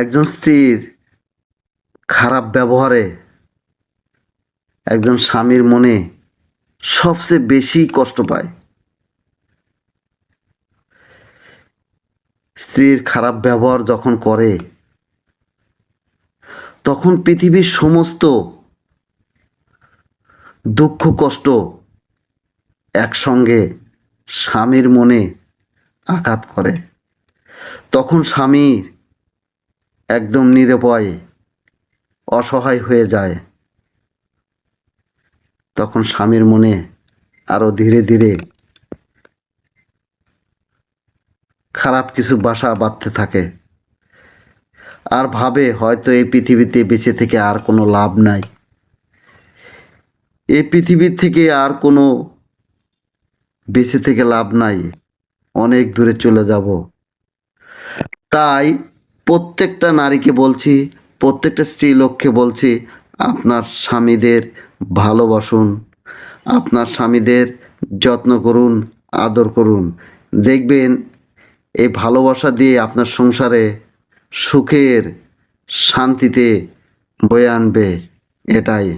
একজন স্ত্রীর খারাপ ব্যবহারে একজন স্বামীর মনে সবচেয়ে বেশি কষ্ট পায়। স্ত্রীর খারাপ ব্যবহার যখন করে তখন পৃথিবীর সমস্ত দুঃখ কষ্ট একসঙ্গে স্বামীর মনে আঘাত করে। তখন স্বামীর একদম নিরুপায় অসহায় হয়ে যায়। তখন স্বামীর মনে আরো ধীরে ধীরে খারাপ কিছু বাসা বাঁধতে থাকে, আর ভাবে হয়তো এই পৃথিবীতে বেঁচে থেকে আর কোনো লাভ নাই, এই পৃথিবীর থেকে আর কোনো বেঁচে থেকে লাভ নাই, অনেক দূরে চলে যাব। তাই প্রত্যেকটা নারীকে বলছি, প্রত্যেকটা স্ত্রী লোককে বলছি, আপনার স্বামীদের ভালোবাসুন, আপনার স্বামীদের যত্ন করুন, আদর করুন। দেখবেন এই ভালোবাসা দিয়ে আপনার সংসারে সুখের শান্তিতে বয়ে আনবে। এটাই।